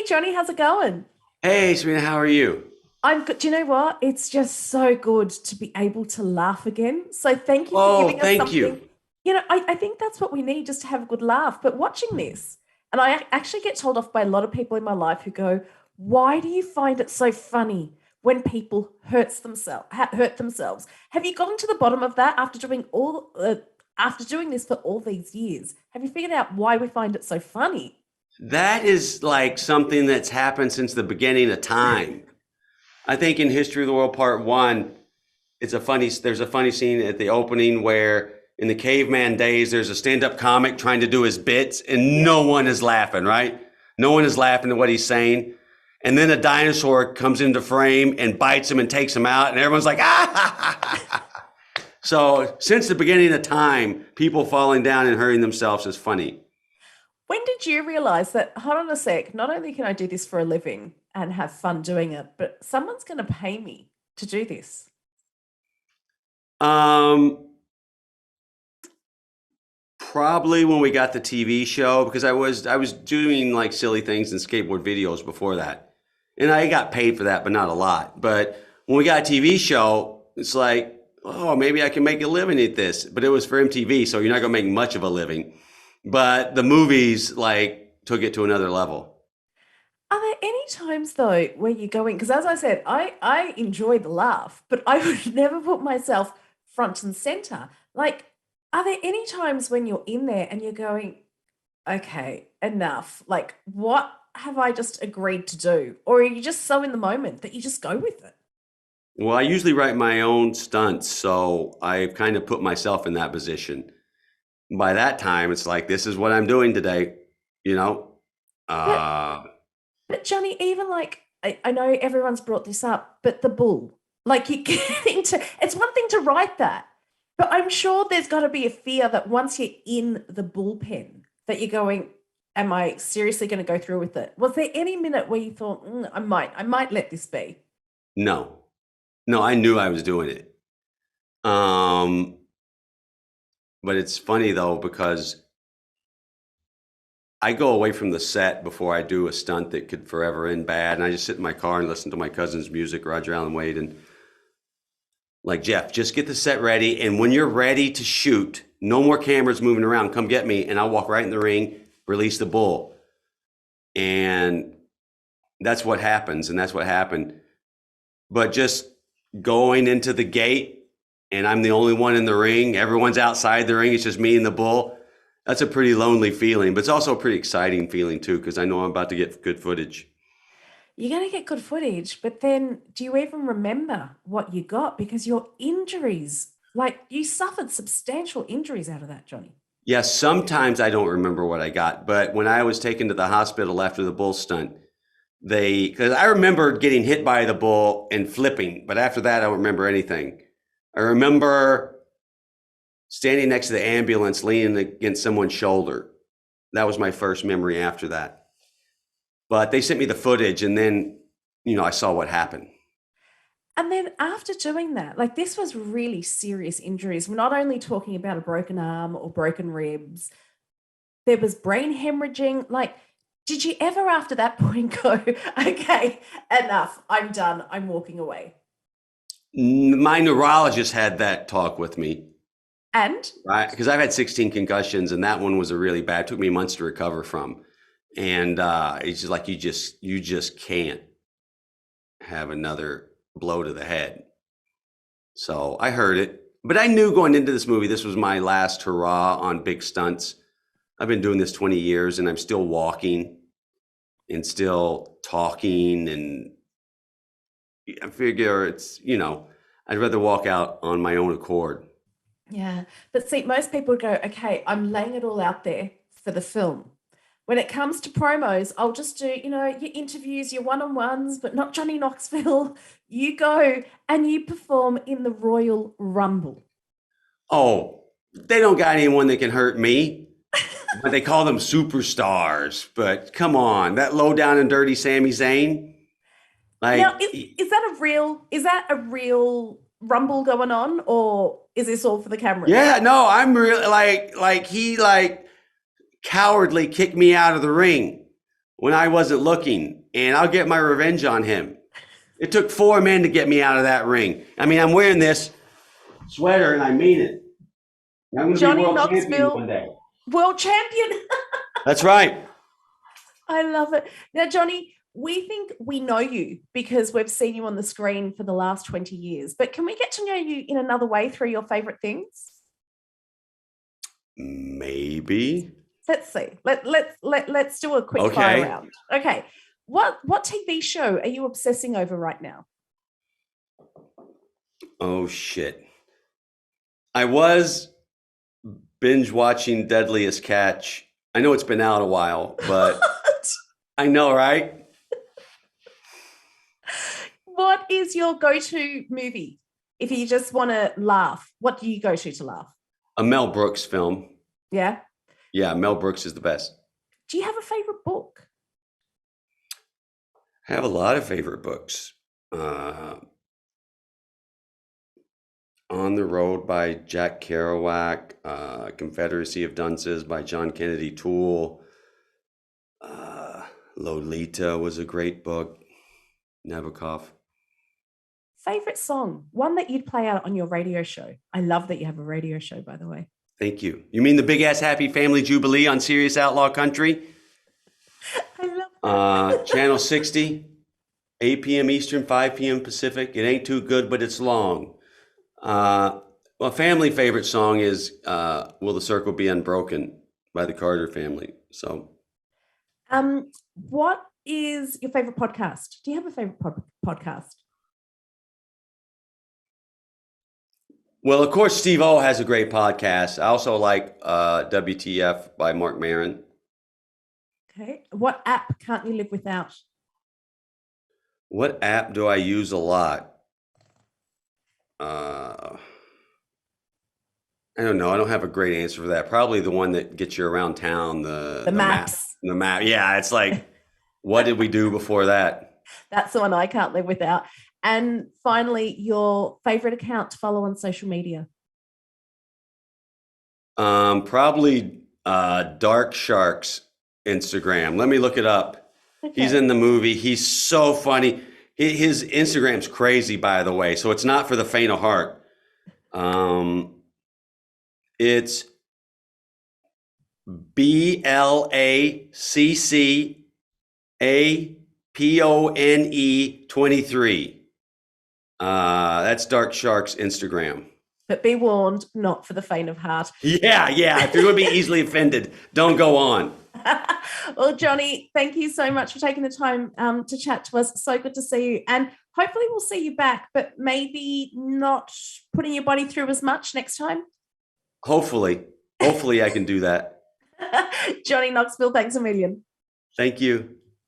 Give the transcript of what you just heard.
Johnny, how's it going? Hey, Serena, how are you? I'm good. Do you know what? It's just so good to be able to laugh again. So thank you for Oh, giving us thank something. you. I think that's what we need just to have a good laugh. But watching this, and I actually get told off by a lot of people in my life who go, "Why do you find it so funny when people hurt themselves?" Have you gotten to the bottom of that after doing this for all these years? Have you figured out why we find it so funny? That is like something that's happened since the beginning of time. I think in History of the World Part One, there's a funny scene at the opening where in the caveman days, there's a stand-up comic trying to do his bits and Yeah. no one is laughing, right? No one is laughing at what he's saying. And then a dinosaur comes into frame and bites him and takes him out, and everyone's like, ah, ha, ha, ha, ha. So since the beginning of time, people falling down and hurting themselves is funny. When did you realize that, hold on a sec, not only can I do this for a living and have fun doing it, but someone's going to pay me to do this? Um, Probably when we got the TV show because I was doing like silly things and skateboard videos before that, and I got paid for that, but not a lot. But when we got a TV show, it's like, oh, maybe I can make a living at this. But it was for MTV, so you're not gonna make much of a living. But the movies like took it to another level. Are there any times though where you're going, because as I said, I enjoy the laugh, but I would never put myself front and center. Like, are there any times when you're in there and you're going, okay, enough? Like, what have I just agreed to do? Or are you just so in the moment that you just go with it? Well, I usually write my own stunts, so I've kind of put myself in that position. By that time, it's like this is what I'm doing today, you know. But Uh, But Johnny, even like I know everyone's brought this up, but the bull, like you getting to it's one thing to write that, but I'm sure there's got to be a fear that once you're in the bullpen, that you're going, "Am I seriously going to go through with it?" Was there any minute where you thought, I might let this be? no, no, I knew I was doing it. Um, but it's funny though because I go away from the set before I do a stunt that could forever end bad, and I just sit in my car and listen to my cousin's music, Roger Allen Wade, and like Jeff, just get the set ready, and when you're ready to shoot, no more cameras moving around. Come get me, and I'll walk right in the ring, release the bull, and that's what happens, and that's what happened. But just going into the gate, and I'm the only one in the ring. Everyone's outside the ring. It's just me and the bull. That's a pretty lonely feeling, but it's also a pretty exciting feeling too, because I know I'm about to get good footage. You're going to get good footage, but then do you even remember what you got? Because your injuries, like you suffered substantial injuries out of that, Johnny. Yes, sometimes I don't remember what I got, but when I was taken to the hospital after the bull stunt, because I remember getting hit by the bull and flipping, but after that, I don't remember anything. I remember standing next to the ambulance, leaning against someone's shoulder. That was my first memory after that. But they sent me the footage, and then, I saw what happened. And then after doing that, like this was really serious injuries. We're not only talking about a broken arm or broken ribs, there was brain hemorrhaging. Like, did you ever after that point go, okay, enough, I'm done, I'm walking away? My neurologist had that talk with me, And right? Because I've had 16 concussions, and that one was a really bad. It took me months to recover from, and it's just like you just can't have another blow to the head. So I heard it, but I knew going into this movie this was my last hurrah on big stunts. I've been doing this 20 years, and I'm still walking and still talking, and I figure I'd rather walk out on my own accord. yeah, but see, most people go, okay, I'm laying it all out there for the film. When it comes to promos, I'll just do, your interviews, your one-on-ones, but not Johnny Knoxville. You go and you perform in the Royal Rumble. Oh, they don't got anyone that can hurt me. But they call them superstars. But come on, that low down and dirty Sami Zayn. Now, Like, is that a real rumble going on, or is this all for the cameras? yeah, no, I'm really like he cowardly kicked me out of the ring. when I wasn't looking, and I'll get my revenge on him. It took 4 men to get me out of that ring. I mean, I'm wearing this sweater, and I mean it. I'm going to be Johnny world champion Knoxville, one day. world champion. That's right. I love it. Now, Johnny, we think we know you because we've seen you on the screen for the last 20 years, but can we get to know you in another way through your favorite things? Maybe. Let's see. Let's do a quick fire round. Okay. What TV show are you obsessing over right now? Oh, shit. I was binge watching Deadliest Catch. I know it's been out a while, but I know, right? What is your go-to movie? If you just want to laugh, what do you go to laugh? A Mel Brooks film. Yeah? Yeah, Mel Brooks is the best. Do you have a favorite book? I have a lot of favorite books. On the Road by Jack Kerouac, Confederacy of Dunces by John Kennedy Toole. Lolita was a great book. Nabokov. Favorite song? One that you'd play out on your radio show. I love that you have a radio show, by the way. Thank you. You mean the Big Ass Happy Family Jubilee on Sirius Outlaw Country? I love that. Channel 60, 8 p.m. Eastern, 5 p.m. Pacific. It ain't too good, but it's long. Well, family favorite song is Will the Circle Be Unbroken by the Carter Family. So, what is your favorite podcast? Do you have a favorite podcast? Well, of course, Steve O has a great podcast. I also like WTF by Mark Maron. Okay. What app can't you live without? What app do I use a lot? I don't know. I don't have a great answer for that. Probably the one that gets you around town, the maps. The map. Yeah, it's like, what did we do before that? That's the one I can't live without. And finally, your favorite account to follow on social media? Probably Dark Shark's Instagram. Let me look it up. Okay. He's in the movie. He's so funny. His Instagram's crazy, by the way. So it's not for the faint of heart. It's BLACCAPONE 23. That's Dark Shark's Instagram. But be warned, not for the faint of heart. Yeah. If you're going to be easily offended, don't go on. Well, Johnny, thank you so much for taking the time to chat to us. So good to see you. And hopefully we'll see you back, but maybe not putting your body through as much next time. Hopefully I can do that. Johnny Knoxville, thanks a million. Thank you.